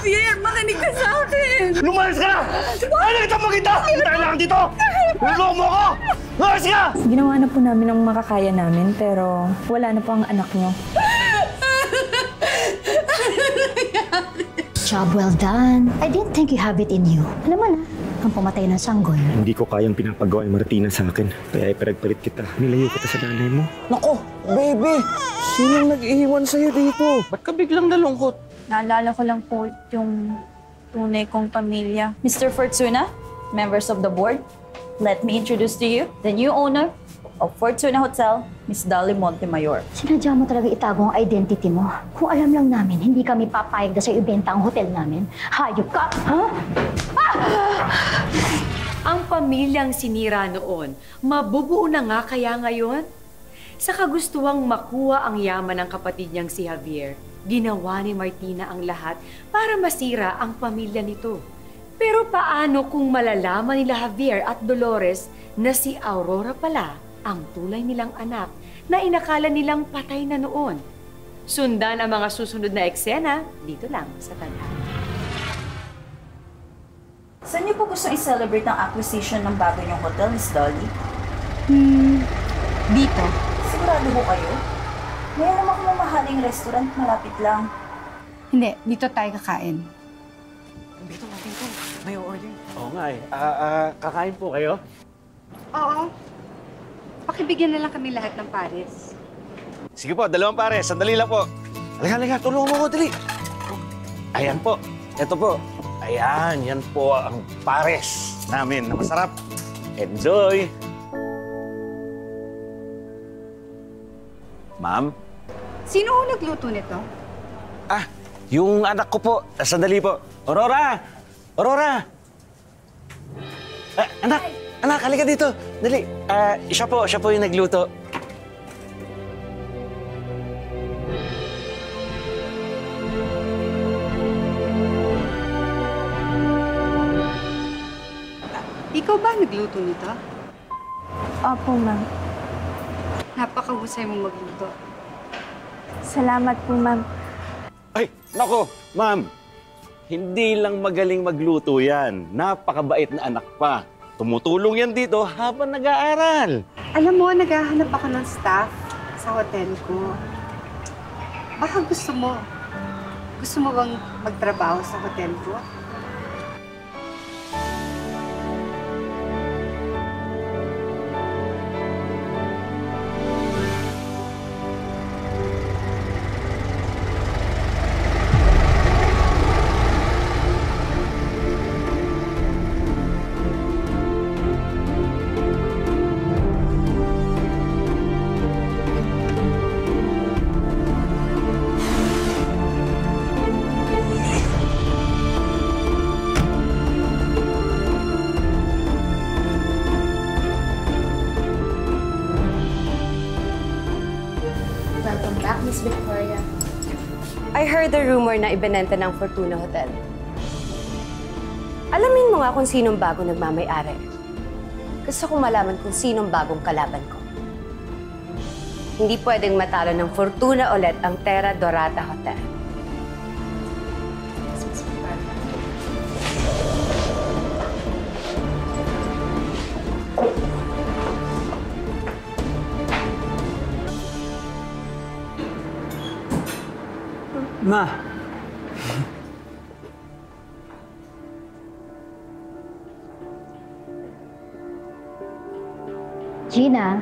Javier, makinig ka sa akin! Lumayas ka na! Ano kita makita? Tayo lang dito! Nulong mo ako! Lumayas ka! Ginawa na po namin ang makakaya namin, pero wala na po ang anak niyo. Job well done. I didn't think you have it in you. Alam mo na, ang pumatay ng sanggol. Hindi ko kayang pinapagawa yung Martina sa akin. Kaya ipinagpalit kita. Nilayo kita sa nanay mo. Nako, baby! Sinong nag-iwan sa'yo dito? Ba't ka biglang nalungkot? Naalala ko lang po yung tunay kong pamilya. Mr. Fortuna, members of the board, let me introduce to you the new owner of Fortuna Hotel, Miss Dolly Montemayor. Sinadya mo talaga itago ang identity mo. Kung alam lang namin, hindi kami papayag na sa ibenta ang hotel namin. Hayop ka, ha? Ang pamilyang sinira noon, mabubuo na nga kaya ngayon? Sa kagustuhang makuha ang yaman ng kapatid niyang si Javier, ginawa ni Martina ang lahat para masira ang pamilya nito. Pero paano kung malalaman nila Javier at Dolores na si Aurora pala ang tulay nilang anak na inakala nilang patay na noon? Sundan ang mga susunod na eksena dito lang sa Tadhana. Saan niyo po gusto i-celebrate ang acquisition ng bago niyong hotel, Miss Dolly? Dito. Sigurado po kayo? Mayroon naman akong mamahaling restaurant malapit lang. Hindi, dito tayo kakain. Dito. May order. Oo nga eh. Kakain po kayo? Oo. Pakibigyan na lang kami lahat ng pares. Sige po, 2 pares. Sandali lang po. Halika, tulungan mo ko, dali. Ayan po. Ito po. Ayan, yan po ang pares namin na masarap. Enjoy! Ma'am? Sino ho nagluto nito? Yung anak ko po. Sandali po. Aurora! Aurora! Anak, halika dito. Dali. Siya po yung nagluto. Ikaw ba nagluto nito? Opo, ma'am. Napakahusay mong magluto. Salamat po, ma'am. Ay, nako, ma'am. Hindi lang magaling magluto yan. Napakabait na anak pa. Tumutulong yan dito habang nag-aaral. Alam mo, naghahanap ako ng staff sa hotel ko. Baka gusto mo. Gusto mo bang magtrabaho sa hotel ko? Welcome back, Miss Victoria. I heard the rumor na ibinenta ng Fortuna Hotel. Alamin mo nga kung sinong bago nagmamay-ari. Gusto kong malaman kung sinong bagong kalaban ko. Hindi pwedeng matalo ng Fortuna ulit ang Terra Dorada Hotel. Ma. Gina.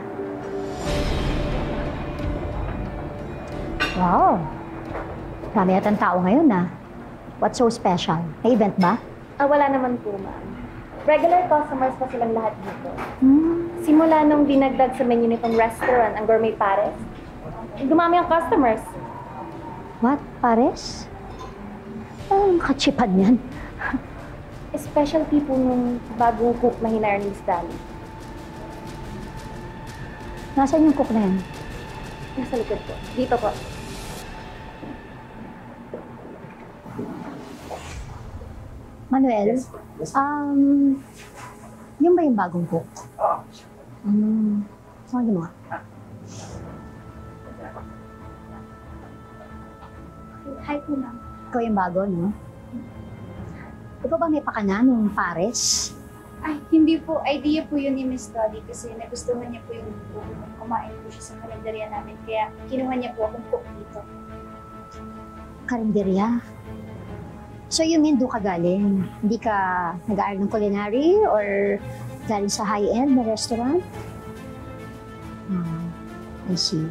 Wow. Dami yatang tao ngayon, What's so special? May event ba? Wala naman po, ma'am. Regular customers pa silang lahat dito. Simula nung dinagdag sa menu nitong restaurant ang Gourmet Pares, dumami ang customers. What? Pares? Anong kachipan yan? Specialty po nung bagong cook na hinire ni Miss Dolly. Nasaan yung cook na yan? Nasa likod po. Dito po. Manuel? Yung ba yung bagong cook? Saan mo? Hi po, ma'am. Ikaw yung bago, no? Ikaw ba may pakana nung pares? Ay, hindi po. Idea po yun ni Miss Dolly kasi nagustuhan niya po yung kumain po siya sa kalendarya namin. Kaya kinuha niya po akong cook dito. Karinderya? So you mean doon ka galing? Hindi ka nag-aaral ng culinary or galing sa high-end na restaurant? I see.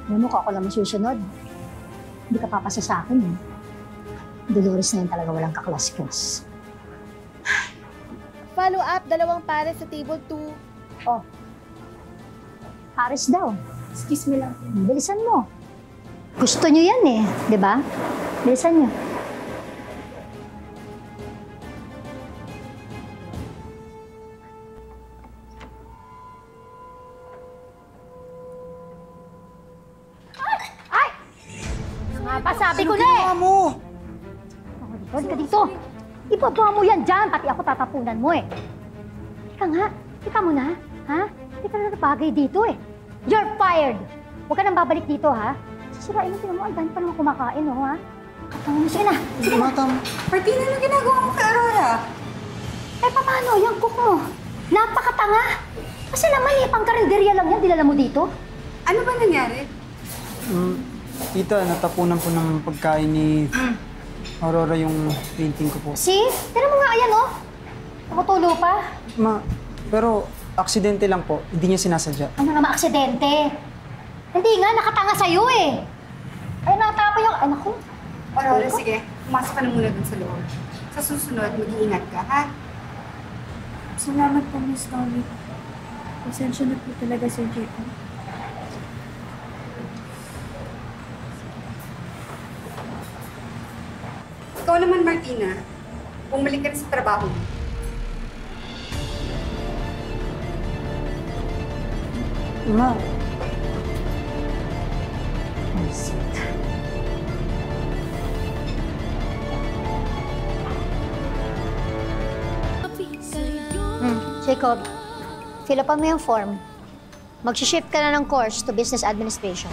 Alam mo ko ako lang masusunod. Hindi ka papasa sa akin eh. Dolores na yun talaga walang kaklas-klas. Follow up, 2 pares sa table 2. Oh. Pares daw. Excuse me lang. Bilisan mo. Gusto nyo yan eh, di ba? Bilisan nyo. Ay! Pasabi ko na eh! Ano mo? Huwag ka dito. Ibaba mo yan dyan, pati ako tatapunan mo eh. Ika nga, ika mo na, ha? Hindi ka na bagay dito eh. You're fired! Huwag ka nang babalik dito, ha? Sisirain mo, tingnan mo, ang dami pa naman kumakain, oh, ha? Katawan mo, sige na, sige na. Martina, ano ginagawa mo kay Aurora? Eh, paano? Yung cook mo. Napakatanga. Kasi naman eh, pang-karinderya lang yan, dinala mo dito. Ano ba nangyari? Tita, natapunan po ng pagkain ni Aurora yung painting ko po. See? Tignan mo nga, ayan, oh. Tumutulo pa. Ma, pero aksidente lang po. Hindi niya sinasadya. Ano naman aksidente? Hindi nga, nakatanga sa'yo eh. Ay, natapa yung... Ay, naku. Aurora, sige. Pumasok ka na muna dun sa loob. Sa susunod, mag-iingat ka, ha? Salamat po, Miss Dolly. Pasensya na po talaga, Sir Jacob. Ikaw naman, Martina. Bumalik ka na sa trabaho mo. Ma, Jacob, fill up mo yung form. Mag-shift ka na ng course to business administration.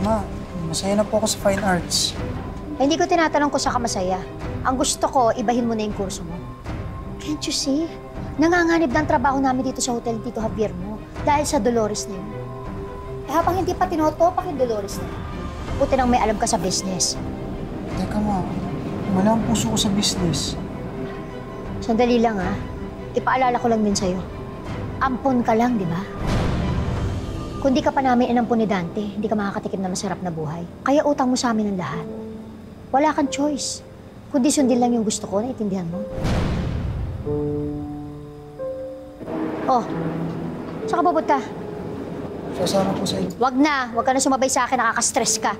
ma, masaya na po ako sa fine arts. Eh, hindi ko tinatanong kung saan ka masaya. Ang gusto ko, ibahin mo na yung kurso mo. Can't you see? Nanganganib ng trabaho namin dito sa hotel Tito Javier mo dahil sa Dolores na yun. Eh, habang hindi pa tinotopak yung Dolores na yun, buti nang may alam ka sa business. Teka ma, wala ang puso ko sa business. Sandali lang ha. Ipaalala ko lang din sa'yo. Ampon ka lang, di ba? Kung di ka pa namin inampon ni Dante, hindi ka makakatikim na masarap na buhay. Kaya utang mo sa amin ang lahat. Wala kang choice. Kundi sundin lang yung gusto ko, naiintindihan mo? Oh, saan ka pupunta? Sasama po sa inyo. Wag na. Wag ka na sumabay sa akin. Nakaka-stress ka.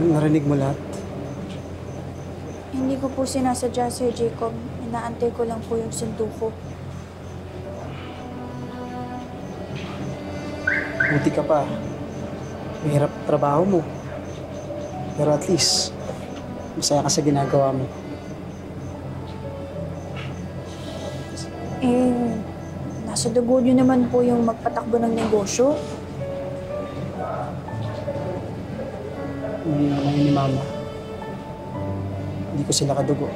Narinig mo lahat? Hindi ko po sinasadya, Sir Jacob. Inaantay ko lang po yung sundo ko. Buti ka pa. Mahirap trabaho mo. Pero at least, masaya ka sa ginagawa mo. Eh, nasa dugo niyo naman po yung magpatakbo ng negosyo. Hindi naman yun ni Mama. Hindi ko sila kadugo.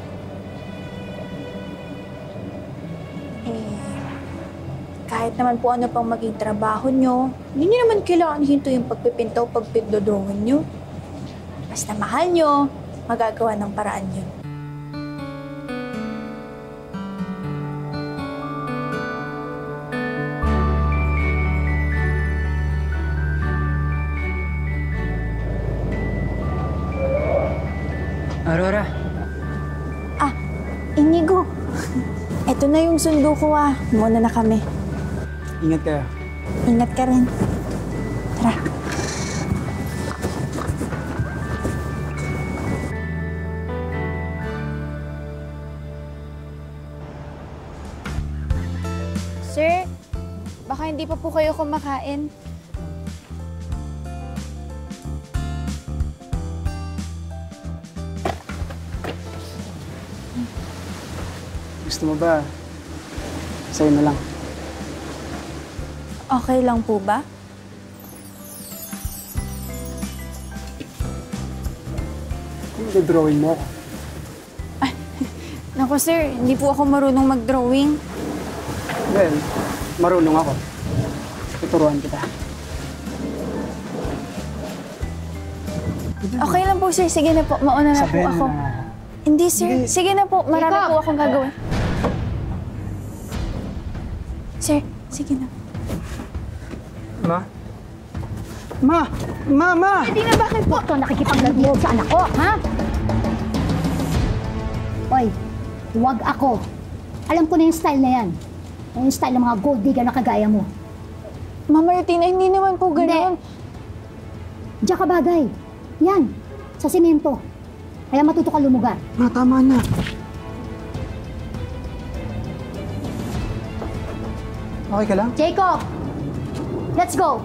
Kahit naman po ano pang maging trabaho nyo, hindi nyo naman kailangan hinto yung pagpipinta o pagpindodongan nyo. Basta mahal nyo, magagawa ng paraan yun. Aurora. Ah, Inigo. Ito na yung sundo ko ah. Muna na kami. Ingat ka. Ingat ka rin. Tara. Sir, baka hindi pa po kayo kumakain. gusto mo ba, sa'yo na lang. Okay lang po ba? Kung nag-drawing mo ako. Naku sir, hindi po ako marunong mag-drawing. Well, marunong ako. Tuturuan kita. Okay lang po sir, sige na po. Mauna na po Sabihin ako. mo na. Hindi sir, sige na po. Marami Jacob! po akong gagawin. Sir, sige na. Ma? Ma! Hindi na bakit po ito nakikipaglagyan sa anak ko, ha? Hoy, huwag ako. Alam ko na yung style na yan. Yung style ng mga gold digger na kagaya mo. Mama Martina, hindi naman po ganun. Diyan ka bagay. Yan, sa simento. Kaya matuto ka lumugar. Ma, tama na. Okay ka lang? Jacob! Let's go!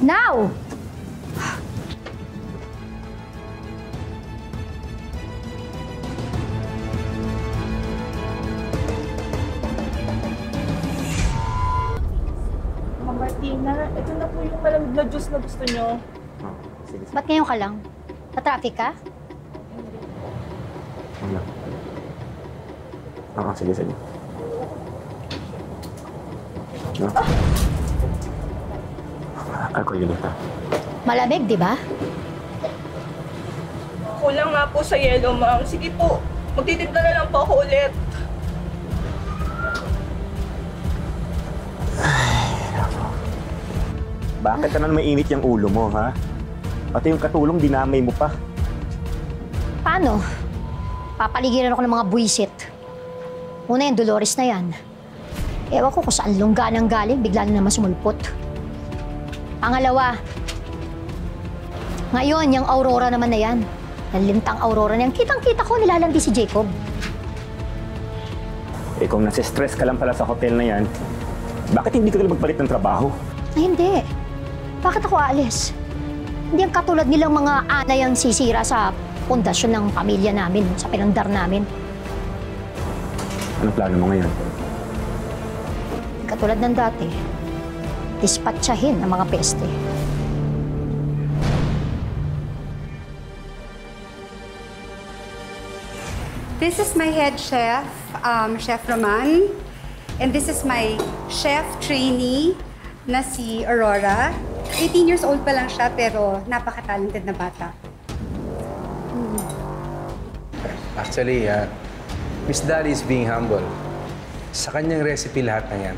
Now! Ma'am Martina, ito na po yung malamig na juice na gusto nyo. Ba't ngayon ka lang? Na-traffic ka? Wala. Sige. Ako yun ito. Malamig, di ba? Kulang nga po sa yelo, ma'am. Sige po, magtitimpla na lang po ako ulit. Bakit ka na mainit yung ulo mo, ha? Pati yung katulong, dinamay mo pa. Paano? Papaligiran ako ng mga buwisit. Una yung Dolores na yan. Ewan ko kung saan lungga nang galing, bigla na naman sumulpot. Pangalawa, ngayon, yung Aurora naman na yan. Yung lintang Aurora na yan, kitang-kita ko nilalandi si Jacob. Eh kung nasi-stress ka lang pala sa hotel na yan, bakit hindi ka lang magpalit ng trabaho? Ay, hindi. Bakit ako aalis? Hindi ang katulad nilang mga anay ang sisira sa pundasyon ng pamilya namin, sa pinandar namin. Anong plano mo ngayon? Katulad ng dati, dispatchahin ang mga peste. This is my head chef, Chef Roman. And this is my chef trainee na si Aurora. 18 years old pa lang siya pero napaka-talented na bata. Actually, Miss Dali is being humble. Sa kanyang recipe lahat na yan.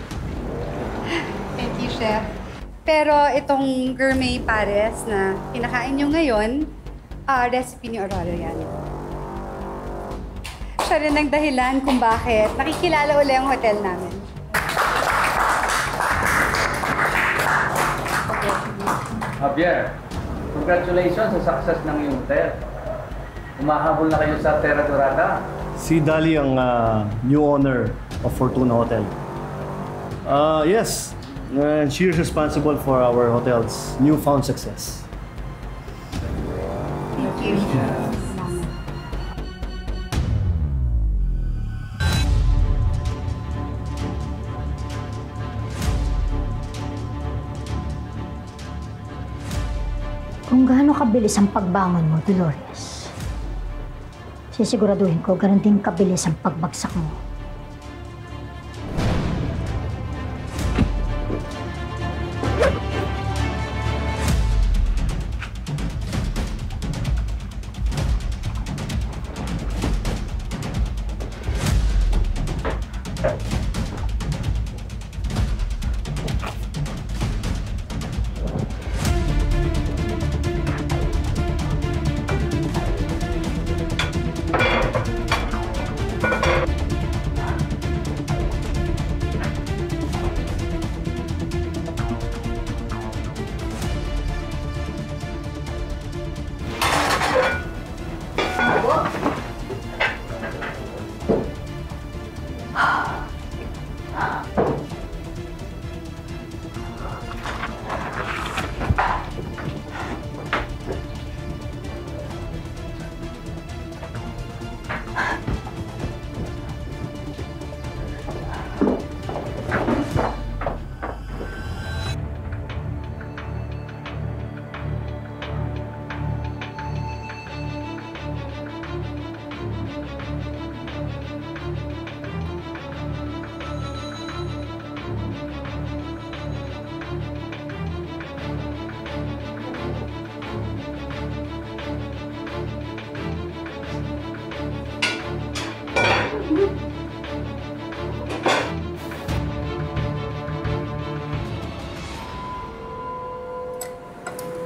Thank you, Chef. Pero itong gourmet pares na kinakain nyo ngayon, recipe ni Aurora yan. Siya rin ang dahilan kung bakit nakikilala uli ang hotel namin. Javier, congratulations sa success ng iyong hotel. Umahabol na kayo sa Terra Dorada. Si Dali ang new owner of Fortuna Hotel. Yes, and she is responsible for our hotel's newfound success. Thank you. Kung gaano kabilis ang pagbangon mo, Dolores, sisiguraduhin ko ganun din kabilis ang pagbagsak mo.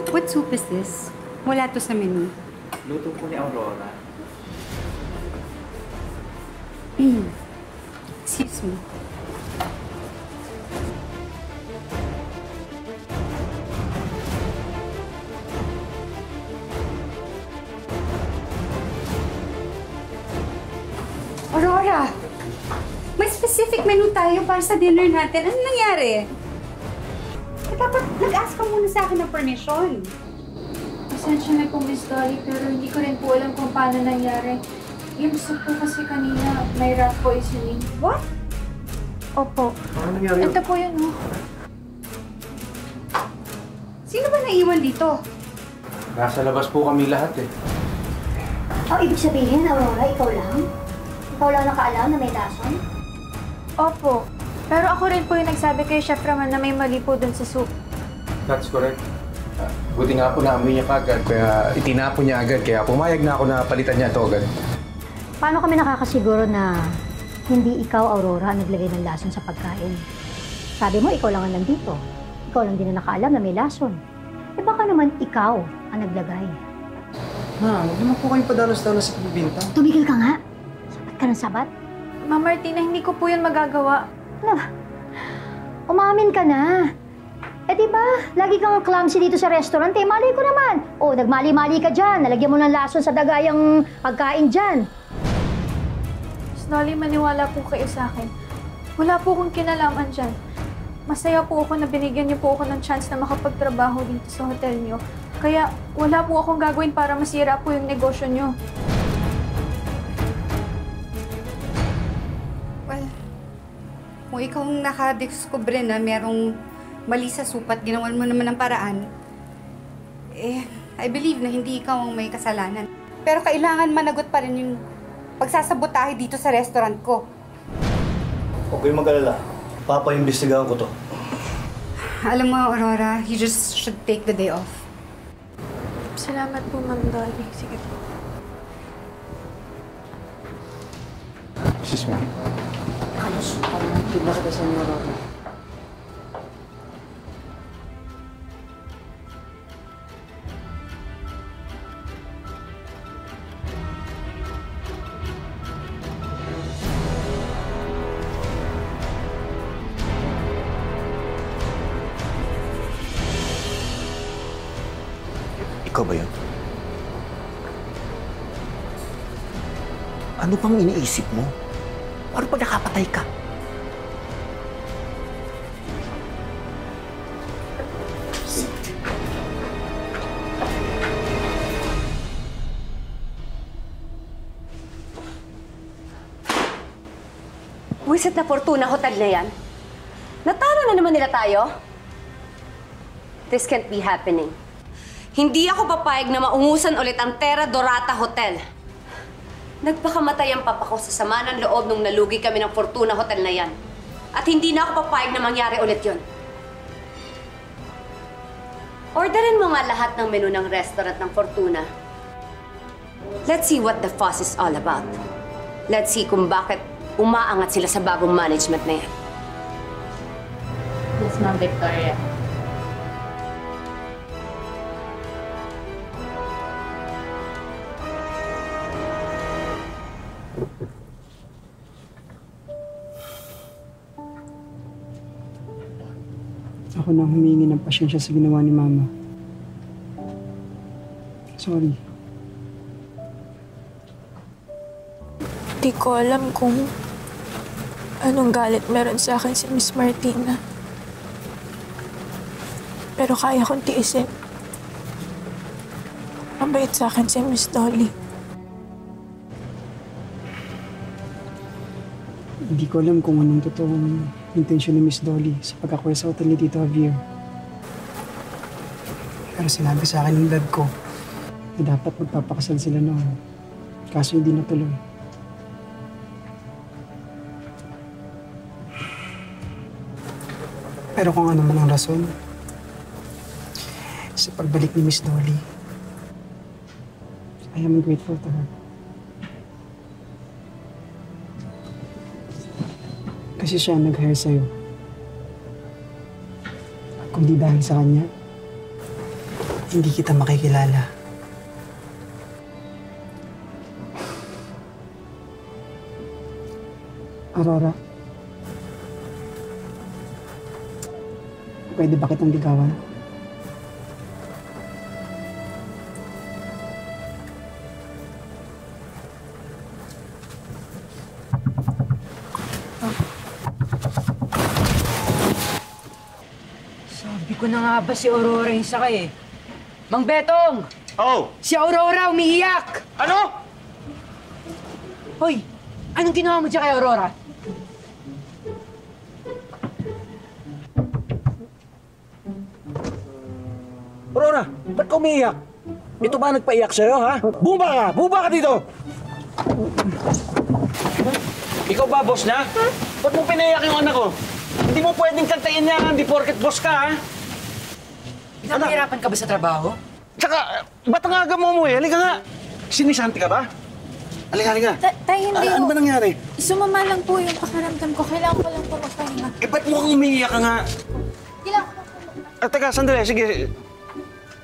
What soup is this? Wala to sa menu. Luto po ni Aurora. Excuse me. Aurora! May specific menu tayo para sa dinner natin. Ano nangyari? Dapat nag-ask ka muna sa akin ng permission. Pasensya na po, Miss Dolly, pero hindi ko rin po alam kung paano nangyari. Yung soup po kasi kanina, may rat poisoning. What? Opo. Ano nangyari? Ito po yun, oh. Sino ba naiwan dito? Nasa labas po kami lahat eh. Oh, ibig sabihin, Aurora, ikaw lang? Ikaw lang nakaalam na may lason? Opo. Pero ako rin po yung nagsabi kay Chef Raman na may mali po dun sa soup. That's correct. Buti nga po naamoy niya kagad, kaya itinapon niya agad. Kaya pumayag na ako na palitan niya ito agad. Paano kami nakakasiguro na hindi ikaw, Aurora, ang naglagay ng lason sa pagkain? Sabi mo, ikaw lang ang nandito. Ikaw lang din na nakaalam na may lason. Eh baka naman ikaw ang naglagay. Ma, huwag naman po kayong padalos-dalos sa pagbibinta. Tumigil ka nga. Sabat ka ng sabat. Ma'am Martina, hindi ko po yun magagawa. Ano? Umamin ka na. Eh di ba, lagi kang clumsy dito sa restaurant eh. Malay ko naman. Oh, nagmali-mali ka dyan. Nalagyan mo ng lason sa dagayang pagkain dyan. Miss Dolly, maniwala po kayo sa akin. Wala po akong kinalaman dyan. Masaya po ako na binigyan niyo po ako ng chance na makapagtrabaho dito sa hotel niyo. Kaya wala po akong gagawin para masira po yung negosyo niyo. Well, kung ikaw ang nakadiskubre na merong mali sa soup at ginawan mo naman ng paraan, I believe na hindi ikaw ang may kasalanan. Pero kailangan managot pa rin yung pagsasabotahe dito sa restaurant ko. Huwag kayong mag-alala. Papaimbestigahan ko to. Alam mo, Aurora, you just should take the day off. Salamat po, Ma'am Dolly. Sige po. Excuse me. Kalusukan ng tibla kita sa inyo, Aurora. Ikaw ba yun? Ano pang iniisip mo? Paano pag nakapatay ka? Wisit na Fortuna Hotel na yan. Natalo na naman nila tayo. This can't be happening. Hindi ako papayag na maungusan ulit ang Terra Dorata Hotel. Nagpakamatay ang papa ko sa sama ng loob nung nalugi kami ng Fortuna Hotel na yan. At hindi na ako papayag na mangyari ulit yun. Orderin mo nga lahat ng menu ng restaurant ng Fortuna. Let's see what the fuss is all about. Let's see kung bakit umaangat sila sa bagong management na yan. Yes, Ma'am Victoria. Ako na humingi ng pasyensya sa ginawa ni Mama. Sorry. Di ko alam kung anong galit meron sa akin si Miss Martina. Pero kaya kong tiisin. Mabait sa akin si Miss Dolly. Hindi ko alam kung anong totoong intensyon ni Miss Dolly sa pagkakuha sa hotel ni Tito Javier. Pero sinabi sa akin ng dad ko na dapat magpapakasal sila noon. Kaso hindi natuloy. Pero kung ano man ang rason, sa pagbalik ni Miss Dolly, I am grateful to her. Kasi siya nag-hire sa'yo. At kung di dahil sa kanya, hindi kita makikilala. Aurora, pwede ba kitang ligawan? Sabi ko na nga ba si Aurora yung sakay eh. Mang Betong! Oh! Si Aurora umiiyak! Ano? Hoy! Anong ginawa mo dyan kay Aurora? Aurora, ba't ka umiiyak? Ito ba nagpaiyak sa'yo, ha? Bumaba ka! Bumaba ka dito! Ikaw ba, boss na? Ba't mo pinaiyak yung anak ko? Hindi mo pwedeng kantayin niya, hindi porket boss ka, ha? Pinapahirapan ka ba sa trabaho? Tsaka, ba't ang aga mo umuwi? Halika nga! Sinisanti ka ba? Halika, halika. Tay, hindi Ano ba nangyari? Sumama lang po yung pakiramdam ko. Kailangan ko lang po magpahinga. Eh, ba't mukhang umiiyak ka nga? Kailangan ko lang po Teka, sandali. Sige.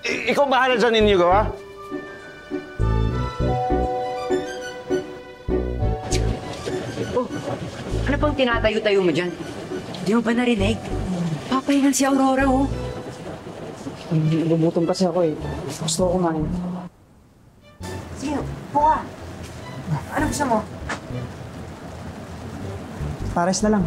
Ikaw bahala dyan, Inigo, ha? Oh, ano pang tinatayo-tayo mo dyan? Di mo ba narinig? Papahingan si Aurora, oh. Nagugutom kasi ako eh. Gusto ko kumain. Sige, buka. Ano gusto mo? Pares na lang.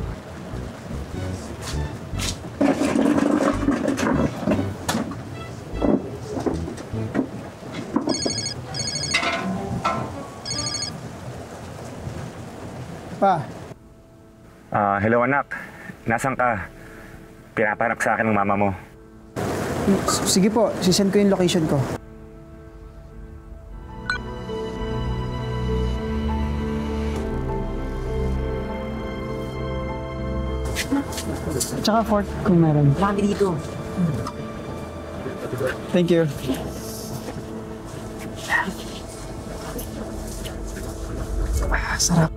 Pa. Hello anak. Nasaan ka? Pinapanak sa akin ng mama mo. Sige po, sisend ko yung location ko. Tsaka fork kung meron. Marami dito. Thank you. Sarap.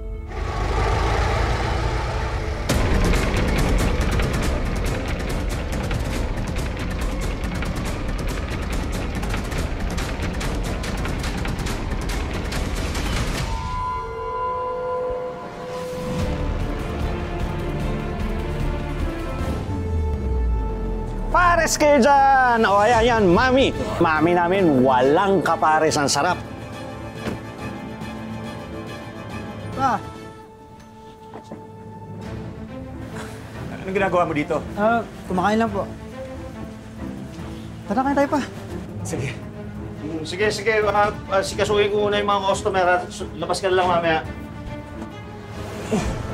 Pares kayo dyan! O, ayan, yan, Mami. Mami namin, walang kapares ang sarap. Pa. Anong ginagawa mo dito? Kumakain lang po. Tara, kain tayo pa. Sige. Sige. Sikasuhin ko muna yung mga customer. Labas ka na lang mamaya.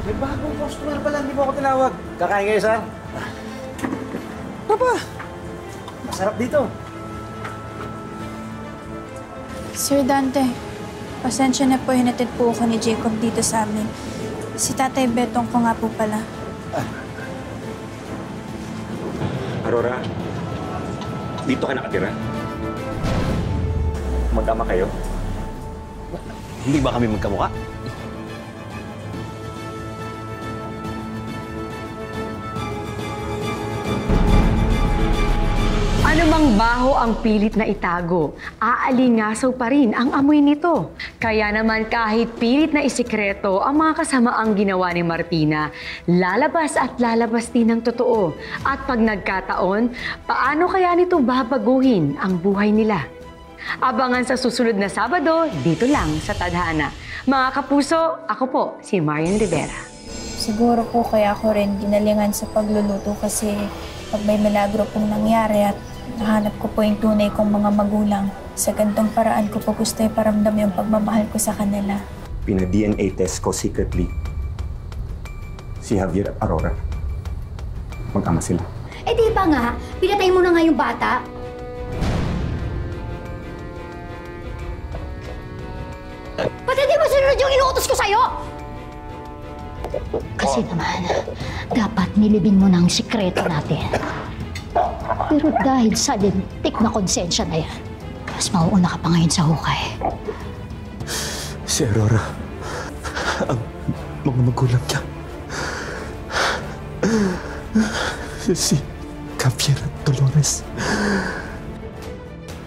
May bagong customer pala, hindi mo ako tinawag. Kakain kayo, sir? Papa, masarap dito. Sir Dante, pasensya na po, hinatid po ako ni Jacob dito sa amin. Si Tatay Betong ko nga po pala. Aurora, dito ka nakatira? Mag-ama kayo? Hindi ba kami magkamukha? Anumang baho ang pilit na itago, aalingasaw pa rin ang amoy nito. Kaya naman kahit pilit na isikreto ang mga kasamaang ginawa ni Martina, lalabas at lalabas din ang totoo. At pag nagkataon, paano kaya nito babaguhin ang buhay nila? Abangan sa susunod na Sabado, dito lang sa Tadhana. Mga kapuso, ako po si Marian Rivera. Siguro po kaya ako rin ginalingan sa pagluluto kasi pag may milagro pong nangyari at nahanap ko po yung tunay kong mga magulang, sa gantong paraan ko po gusto iparamdam yung pagmamahal ko sa kanila. Pina-DNA test ko secretly si Javier at Aurora. Mag-ama sila. Eh di ba nga, pinatay mo na nga yung bata? Ba't hindi mo sinunod yung inuutos ko sa'yo? Kasi naman, dapat nilibing mo na ang sikreto natin. Pero dahil sa lintik na konsensya na yan, mas mauuna ka pa ngayon sa hukay. Si Aurora, ang mga magulang niya. Si Javier at Dolores.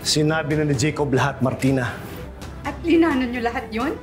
Sinabi na ni Jacob lahat, Martina. At linanan niyo lahat yon?